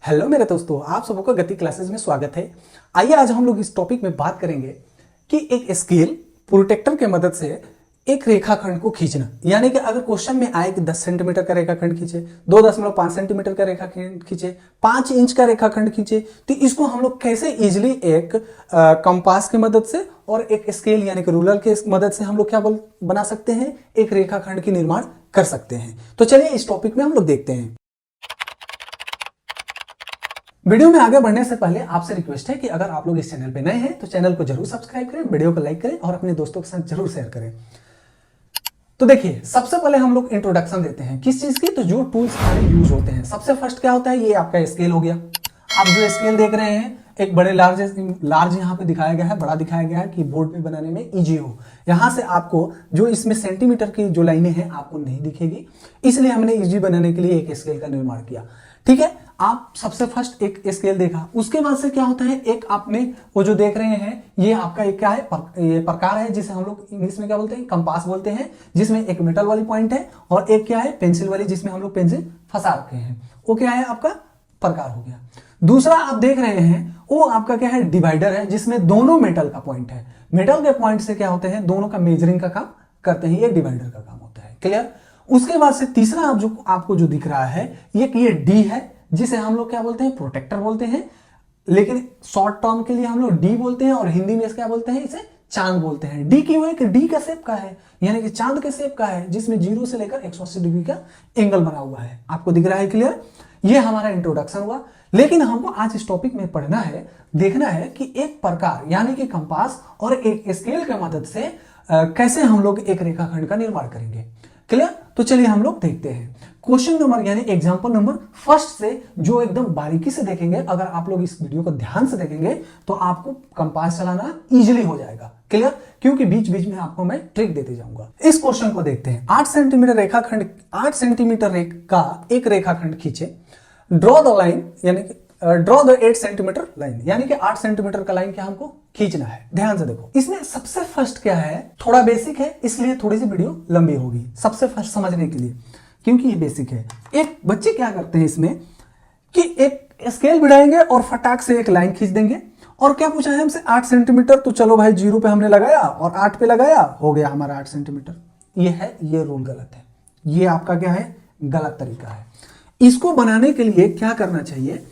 Hello मेरे दोस्तों, आप सबका गति क्लासेस में स्वागत है। आइए आज हम लोग इस टॉपिक में बात करेंगे कि एक स्केल प्रोटेक्टर के मदद से एक रेखाखंड को खींचना। यानी कि अगर क्वेश्चन में आए कि 10 सेंटीमीटर का रेखाखंड खींचे, 2.5 सेंटीमीटर का रेखाखंड खींचे, 5 इंच का रेखाखंड खींचे, तो इसको हम लोग कैसे इजिली एक कंपास की मदद से और एक स्केल यानी कि रूलर के मदद से हम लोग क्या बना सकते हैं, एक रेखाखंड की निर्माण कर सकते हैं। तो चलिए इस टॉपिक में हम लोग देखते हैं। वीडियो में आगे बढ़ने से पहले आपसे रिक्वेस्ट है कि अगर आप लोग इस चैनल पे नए हैं तो चैनल को जरूर सब्सक्राइब करें, वीडियो को लाइक करें और अपने दोस्तों के साथ जरूर शेयर करें। तो देखिए, सबसे पहले हम लोग इंट्रोडक्शन देते हैं किस चीज की, तो जो टूल्स हमारे यूज होते हैं। सबसे फर्स्ट क्या होता है, ये आपका स्केल हो गया। आप जो स्केल देख रहे हैं एक बड़े लार्ज यहाँ पे दिखाया गया है, बड़ा दिखाया गया है कि बोर्ड पे बनाने में इजी हो। यहां से आपको जो इसमें सेंटीमीटर की जो लाइनें हैं आपको नहीं दिखेगी, इसलिए हमने इजी बनाने के लिए एक स्केल का निर्माण किया। ठीक है, आप सबसे फर्स्ट एक स्केल देखा, उसके बाद से क्या होता है, एक आपने वो जो देख रहे हैं ये आपका एक क्या है, ये प्रकार है जिसे हम लोग इंग्लिश में क्या बोलते हैं, कंपास बोलते हैं, जिसमें एक मेटल वाली पॉइंट है और एक क्या है, पेंसिल वाली, जिसमें हम लोग पेंसिल फंसा रखे हैं। वो क्या है, आपका प्रकार हो गया। दूसरा आप देख रहे हैं वो आपका क्या है, डिवाइडर है, जिसमें दोनों मेटल का पॉइंट है। मेटल के पॉइंट से क्या होते हैं, दोनों का मेजरिंग का काम करते हैं, ये डिवाइडर का काम होता है। क्लियर। उसके बाद से तीसरा आप जो आपको जो दिख रहा है ये डी है, जिसे हम लोग क्या बोलते हैं, प्रोटेक्टर बोलते हैं, लेकिन शॉर्ट टर्म के लिए हम लोग डी बोलते हैं और हिंदी में इसे क्या बोलते हैं, इसे चांद बोलते हैं। डी क्यों है कि डी का शेप का है, यानी कि चांद के शेप का है, जिसमें 0 से लेकर 180 डिग्री का एंगल बना हुआ है। आपको दिख रहा है क्लियर। ये हमारा इंट्रोडक्शन हुआ, लेकिन हमको आज इस टॉपिक में पढ़ना है, देखना है कि एक प्रकार यानी कि कंपास और एक स्केल की मदद से कैसे हम लोग एक रेखाखंड का निर्माण करेंगे। क्लियर। तो चलिए हम लोग देखते हैं क्वेश्चन नंबर यानी एग्जांपल नंबर फर्स्ट से, जो एकदम बारीकी से देखेंगे। अगर आप लोग इस वीडियो को ध्यान से देखेंगे तो आपको कंपास चलाना इजीली हो जाएगा। क्लियर, क्योंकि बीच बीच में आपको मैं ट्रिक देते जाऊंगा। इस क्वेश्चन को देखते हैं। 8 सेंटीमीटर रेखाखंड, 8 सेंटीमीटर का एक रेखाखंड खींचे। ड्रॉ द लाइन यानी कि ड्रॉ द 8 सेंटीमीटर लाइन, यानी कि 8 सेंटीमीटर का लाइन क्या हमको खींचना है। ध्यान से देखो, इसमें सबसे फर्स्ट क्या है, थोड़ा बेसिक है इसलिए थोड़ी सी वीडियो लंबी होगी सबसे फर्स्ट समझने के लिए, क्योंकि ये बेसिक है। एक बच्चे क्या करते हैं इसमें कि एक स्केल भिड़ाएंगे और फटाक से एक लाइन खींच देंगे। और क्या पूछा है हमसे, 8 सेंटीमीटर, तो चलो भाई 0 पे हमने लगाया और 8 पे लगाया, हो गया हमारा 8 सेंटीमीटर। ये है, ये रूल गलत है, ये आपका क्या है, गलत तरीका है। इसको बनाने के लिए क्या करना चाहिए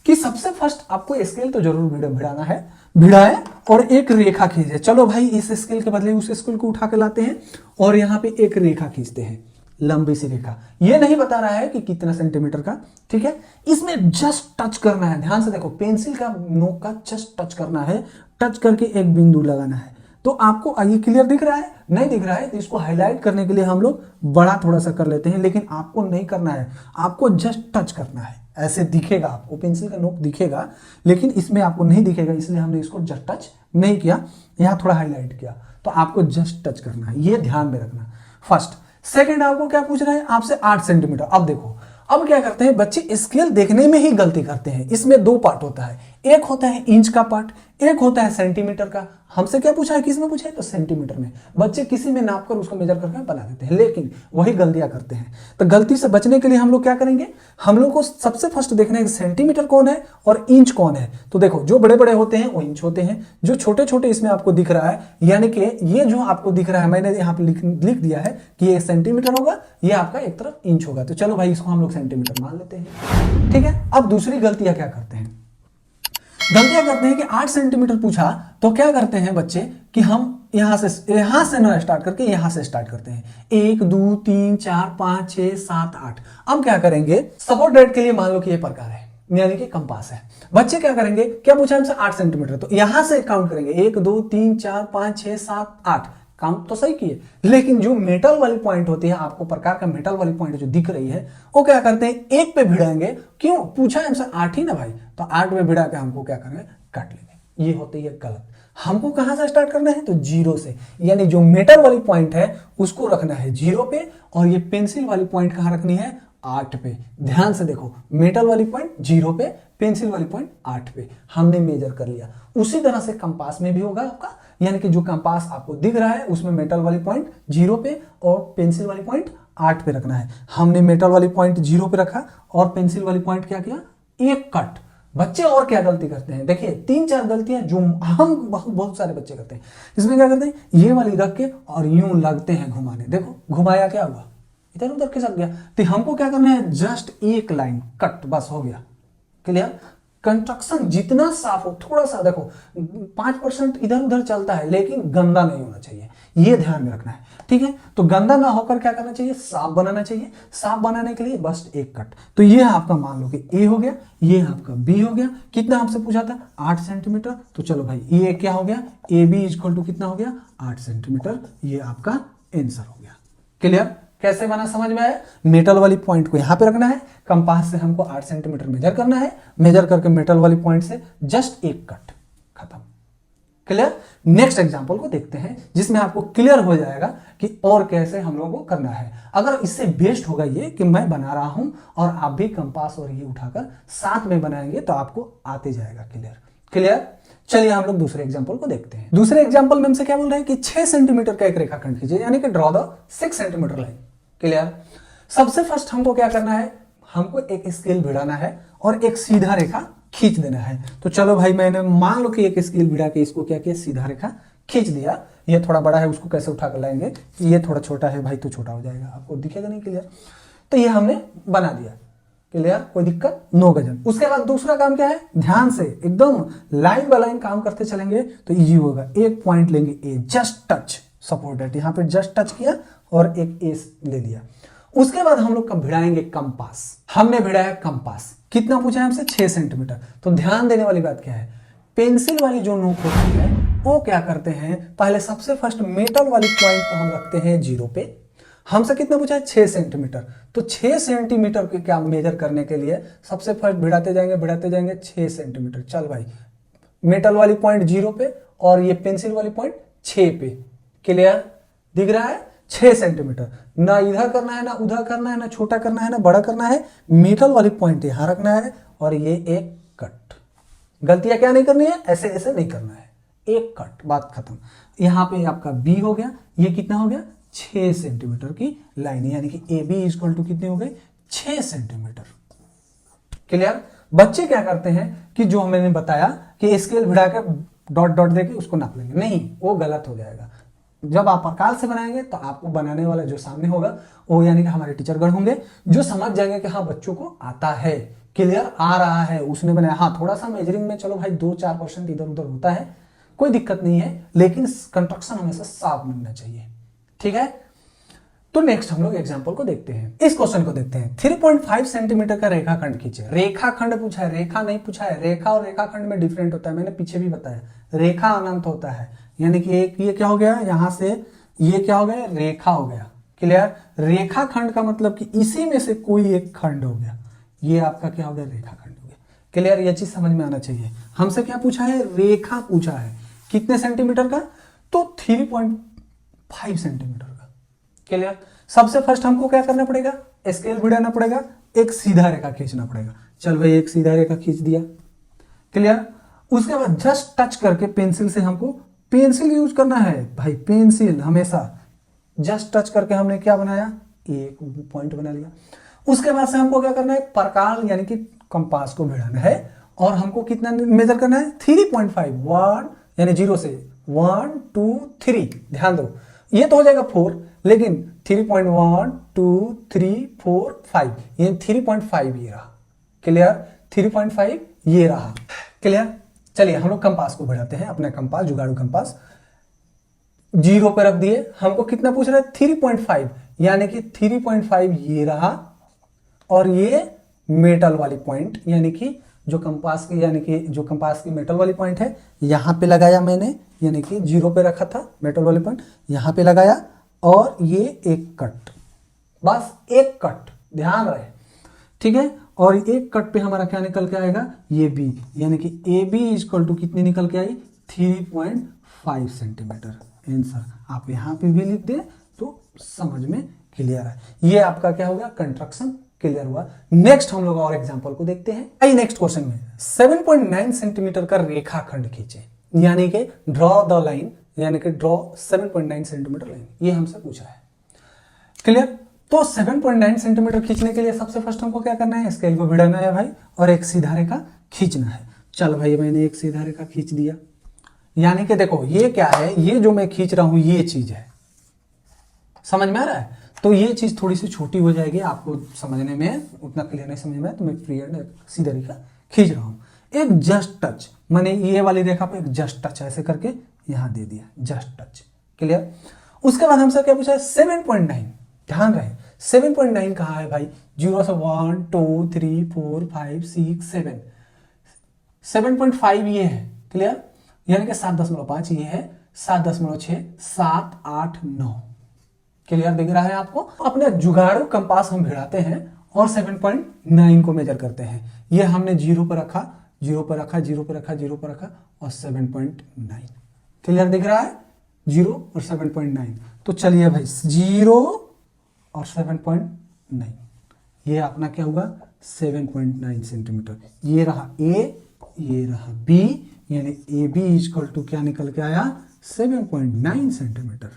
कि सबसे फर्स्ट आपको स्केल तो जरूर भिड़ाना है, भिड़ाए और एक रेखा खींचे। चलो भाई इस स्केल के बदले उस स्केल को उठा के लाते हैं और यहाँ पे एक रेखा खींचते हैं, लंबी सी रेखा। ये नहीं बता रहा है कि कितना सेंटीमीटर का, ठीक है। इसमें जस्ट टच करना है, ध्यान से देखो, पेंसिल का नोक का जस्ट टच करना है, टच करके एक बिंदु लगाना है। तो आपको ये क्लियर दिख रहा है, नहीं दिख रहा है तो इसको हाईलाइट करने के लिए हम लोग बड़ा थोड़ा सा कर लेते हैं, लेकिन आपको नहीं करना है, आपको जस्ट टच करना है। ऐसे दिखेगा आपको, पेंसिल का नोक दिखेगा, लेकिन इसमें आपको नहीं दिखेगा, इसलिए हमने इसको जस्ट टच नहीं किया, यहाँ थोड़ा हाईलाइट किया। तो आपको जस्ट टच करना है, ये ध्यान में रखना। फर्स्ट। सेकंड, आपको क्या पूछ रहा है आपसे, 8 सेंटीमीटर। अब देखो, अब क्या करते हैं बच्चे, स्केल देखने में ही गलती करते हैं। इसमें 2 पार्ट होता है, एक होता है इंच का पार्ट, एक होता है सेंटीमीटर का। हमसे क्या पूछा है, किस में पूछा है, तो सेंटीमीटर में। बच्चे किसी में नाप कर उसको मेजर करके बना देते हैं, लेकिन वही गलतियां करते हैं। तो गलती से बचने के लिए हम लोग क्या करेंगे, हम लोग को सबसे फर्स्ट देखना है सेंटीमीटर कौन है और इंच कौन है। तो देखो, जो बड़े बड़े होते हैं वो इंच होते हैं, जो छोटे छोटे इसमें आपको दिख रहा है, यानी कि ये जो आपको दिख रहा है, मैंने यहाँ पे लिख दिया है कि ये सेंटीमीटर होगा, ये आपका एक तरफ इंच होगा। तो चलो भाई इसको हम लोग सेंटीमीटर मान लेते हैं, ठीक है। अब दूसरी गलतियां क्या करते हैं, गलतियां करते हैं कि 8 सेंटीमीटर पूछा तो क्या करते हैं बच्चे कि हम यहां से ना स्टार्ट करके यहां से स्टार्ट करते हैं, 1 2 3 4 5 6 7 8। अब क्या करेंगे, सपोर्ट रेट के लिए मान लो कि ये प्रकार है, यानी कि कंपास है। बच्चे क्या करेंगे, क्या पूछा हमसे 8 सेंटीमीटर, तो यहां से काउंट करेंगे 1 2 3 4 5 6 7 8, काउंट तो सही किए, लेकिन जो मेटल वाली पॉइंट होती है, आपको प्रकार का मेटल वाली पॉइंट जो दिख रही है, वो क्या करते हैं, 1 पे भिड़ाएंगे। क्यों पूछा है हमसे 8 ही ना भाई, तो 8 पे भिड़ा के हमको क्या करेंगे, काट लेंगे। ये होती है गलत। हमको कहां से स्टार्ट करना है, तो 0 से, यानी जो मेटल वाली पॉइंट है उसको रखना है 0 पे, और ये पेंसिल वाली पॉइंट कहां रखनी है, 8 पे। ध्यान से देखो, मेटल वाली पॉइंट 0 पे, पेंसिल वाली पॉइंट 8 पे, हमने मेजर कर लिया। उसी तरह से कंपास में भी होगा आपका, यानी कि जो कंपास आपको दिख रहा है उसमें मेटल वाली पॉइंट 0 पे और पेंसिल वाली पॉइंट 8 पे रखना है। हमने मेटल वाली पॉइंट 0 पे रखा और पेंसिल वाली पॉइंट क्या किया, एक कट। बच्चे और क्या गलती करते हैं, देखिए 3-4 गलतियां जो हम बहुत सारे बच्चे करते हैं। इसमें क्या करते हैं, ये वाली रख के और यूं लगते हैं घुमाने, देखो घुमाया क्या हुआ, इधर उधर खिसक गया। तो हमको क्या करना है, जस्ट एक लाइन कट, बस हो गया। क्लियर। कंस्ट्रक्शन जितना साफ हो, थोड़ा सा देखो 5% इधर उधर चलता है लेकिन गंदा नहीं होना चाहिए, ये ध्यान में रखना है। ठीक है, तो गंदा ना होकर क्या करना चाहिए, साफ बनाना चाहिए। साफ बनाने के लिए बस एक कट। तो ये आपका मान लो कि ए हो गया, ये आपका बी हो गया। कितना आपसे पूछा था, 8 सेंटीमीटर। तो चलो भाई ये क्या हो गया, ए बी इक्वल टू कितना हो गया, 8 सेंटीमीटर। ये आपका आंसर हो गया। क्लियर। कैसे बना समझ में आया। मेटल वाली पॉइंट को यहां पे रखना है, कंपास से हमको 8 सेंटीमीटर मेजर करना है, मेजर करके मेटल वाली पॉइंट से जस्ट एक कट, खत्म। क्लियर। नेक्स्ट एग्जांपल को देखते हैं जिसमें आपको क्लियर हो जाएगा कि और कैसे हम लोगों को करना है। अगर इससे बेस्ट होगा ये कि मैं बना रहा हूं और आप भी कंपास और ये उठाकर साथ में बनाएंगे तो आपको आते जाएगा। क्लियर। क्लियर। चलिए हम लोग दूसरे एग्जांपल को देखते हैं। दूसरे एग्जांपल में हमसे क्या बोल रहे हैं कि 6 सेंटीमीटर का एक रेखाखंड खींचिए, यानी कि draw the 6 centimetre line. Clear. सबसे फर्स्ट हमको क्या करना है, हमको एक स्केल भिड़ाना है और एक सीधा रेखा खींच देना है। तो चलो भाई मैंने मान लो कि एक स्केल भिड़ा के इसको क्या किया, सीधा रेखा खींच दिया। ये थोड़ा बड़ा है, उसको कैसे उठा कर लाएंगे, ये थोड़ा छोटा है भाई तो छोटा हो जाएगा, आपको दिखेगा नहीं। क्लियर। तो ये हमने बना दिया। क्लियर, कोई दिक्कत, नो गजन। उसके बाद दूसरा काम क्या है, ध्यान से एकदम लाइन बाय लाइन काम करते चलेंगे तो इजी होगा। एक पॉइंट लेंगे ए, जस्ट टच सपोर्टेड, यहां पे जस्ट टच किया और एक ए ले लिया। उसके बाद हम लोग भिड़ाएंगे कंपास। हमने भिड़ाया कंपास, कितना पूछा है हमसे, 6 सेंटीमीटर। तो ध्यान देने वाली बात क्या है, पेंसिल वाली जो नोक होती है वो क्या करते हैं, पहले सबसे फर्स्ट मेटल वाली पॉइंट को हम रखते हैं 0 पे। हमसे कितना पूछा है, 6 सेंटीमीटर। तो 6 सेंटीमीटर के क्या मेजर करने के लिए सबसे फर्स्ट भिड़ाते जाएंगे 6 सेंटीमीटर। चल भाई, मेटल वाली पॉइंट 0 पे और ये पेंसिल वाली पॉइंट 6 पे। क्लियर, दिख रहा है, 6 सेंटीमीटर। ना इधर करना है, ना उधर करना है, ना छोटा करना है, ना बड़ा करना है। मेटल वाली पॉइंट यहां रखना है और ये एक कट। गलतियां क्या नहीं करनी है, ऐसे ऐसे नहीं करना है, एक कट, बात खत्म। यहां पे आपका बी हो गया, ये कितना हो गया, 6 सेंटीमीटर की लाइन, यानी कि ए बी इक्वल टू कितनी हो गई, 6 सेंटीमीटर। क्लियर। बच्चे क्या करते हैं कि जो मैंने बताया कि स्केल भिड़ा के डॉट डॉट देके उसको नाप लेंगे, नहीं, वो गलत हो जाएगा। जब आप प्रकाश से बनाएंगे तो आपको बनाने वाला जो सामने होगा वो यानी कि हमारे टीचरगण होंगे जो समझ जाएंगे कि हाँ बच्चों को आता है। क्लियर, आ रहा है, उसने बनाया। हाँ थोड़ा सा मेजरिंग में चलो भाई 2-4% इधर उधर होता है, कोई दिक्कत नहीं है, लेकिन कंस्ट्रक्शन हमेशा साफ बनना चाहिए। ठीक है। तो नेक्स्ट हम लोग एग्जांपल को देखते हैं। इस क्वेश्चन को देखते हैं। 3.5 सेंटीमीटर का रेखाखंड खींचे। रेखाखंड पूछा है, रेखा नहीं पूछा है। रेखा और रेखाखंड में डिफरेंट होता है, मैंने पीछे भी बताया। रेखा अनंत होता है, यानी कि एक ये क्या हो गया, यहां से ये क्या हो गया, रेखा हो गया। क्लियर। रेखाखंड का मतलब कि इसी में से कोई एक खंड हो गया, ये आपका क्या हो गया, रेखाखंड हो गया। क्लियर, ये चीज समझ में आना चाहिए। हमसे क्या पूछा है, रेखा पूछा है, कितने सेंटीमीटर का, तो 3.5 सेंटीमीटर का। क्लियर। सबसे फर्स्ट हमको क्या करना पड़ेगा, स्केल भिड़ाना पड़ेगा, एक सीधा रेखा खींचना पड़ेगा। चल भाई एक सीधा रेखा खींच दिया। क्लियर। उसके बाद जस्ट टच करके पेंसिल से हमको, पेंसिल यूज करना है भाई, पेंसिल हमेशा जस्ट टच करके हमने क्या बनाया, एक पॉइंट बना लिया। उसके बाद से हमको क्या करना है, प्रकाश यानी कि कंपास को भिड़ाना है और हमको कितना मेजर करना है, 3.5, 1 यानी 0 से 1 2 3। ध्यान दो, ये तो हो जाएगा 4, लेकिन 3.1 2 3 4 5, ये 3.5 ये रहा। क्लियर, 3.5 ये रहा। क्लियर। चलिए हम लोग कंपास को बढ़ाते हैं, अपना कंपास, जुगाड़ू कंपास 0 पे रख दिए। हमको कितना पूछ रहा है, 3.5, यानी कि 3.5 ये रहा और ये मेटल वाली पॉइंट, यानी कि जो कंपास की, यानी कि जो कंपास की मेटल वाली पॉइंट है यहां पे लगाया मैंने, यानी कि 0 पे रखा था मेटल वाली पॉइंट, यहां पे लगाया और ये एक कट, बस एक कट, ध्यान रहे। ठीक है। और एक कट पे हमारा क्या निकल के आएगा, ये बी, यानी कि ए बी इक्वल टू कितनी निकल के आई, 3.5 सेंटीमीटर। आंसर आप यहां पे भी लिख दे तो समझ में क्लियर है। ये आपका क्या होगा, कंस्ट्रक्शन क्लियर हुआ। नेक्स्ट हम लोग और एग्जांपल को देखते हैं। आई नेक्स्ट क्वेश्चन में 7.9 सेंटीमीटर का रेखाखंड खींचे, यानी कि ड्रॉ द लाइन, यानी कि ड्रॉ 7.9 सेंटीमीटर लाइन, ये हमसे पूछा है। क्लियर। तो 7.9 सेंटीमीटर खींचने के लिए सबसे फर्स्ट हमको क्या करना है, स्केल को भिड़ाना है भाई और एक सीधा रेखा खींचना है। चल भाई मैंने एक सीधा रेखा खींच दिया, यानी कि देखो ये क्या है, ये जो मैं खींच रहा हूं ये चीज है, समझ में आ रहा है। तो ये चीज थोड़ी सी छोटी हो जाएगी, आपको समझने में उतना क्लियर नहीं समझ में, तो मैं फ्री हैंड सीधा रेखा खींच रहा हूं। एक जस्ट टच, मैंने ये वाली रेखा पे एक जस्ट टच ऐसे करके यहां दे दिया, जस्ट टच, क्लियर। उसके बाद हमसे क्या पूछा है 7.9, ध्यान रहे 7.9 कहाँ है भाई, 0 से 1 2 3 4 5 6 7, 7.5 ये है, क्लियर, यानी कि 7.5 ये है, 7.6 7 8 9, क्लियर दिख रहा है आपको। अपने जुगाड़ू कंपास हम भिड़ाते हैं और 7.9 को मेजर करते हैं। ये हमने 0 पर रखा, 0 पर रखा, 0 पर रखा, 0 पर रखा और 7.9, क्लियर दिख रहा है, 0 और 7.9। तो चलिए भाई 0 और 7.9, ये अपना क्या होगा 7.9 सेंटीमीटर। ये रहा A, ये रहा B, यानी AB इक्वल टू क्या निकल के आया 7.9 सेंटीमीटर,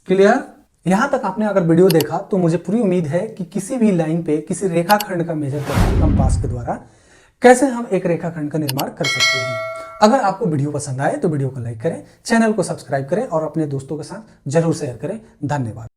क्लियर। यहां तक आपने अगर वीडियो देखा तो मुझे पूरी उम्मीद है कि किसी भी लाइन पे किसी रेखाखंड का मेजर करके कंपास के द्वारा कैसे हम एक रेखाखंड का निर्माण कर सकते हैं। अगर आपको वीडियो पसंद आए तो वीडियो को लाइक करें, चैनल को सब्सक्राइब करें और अपने दोस्तों के साथ जरूर शेयर करें। धन्यवाद।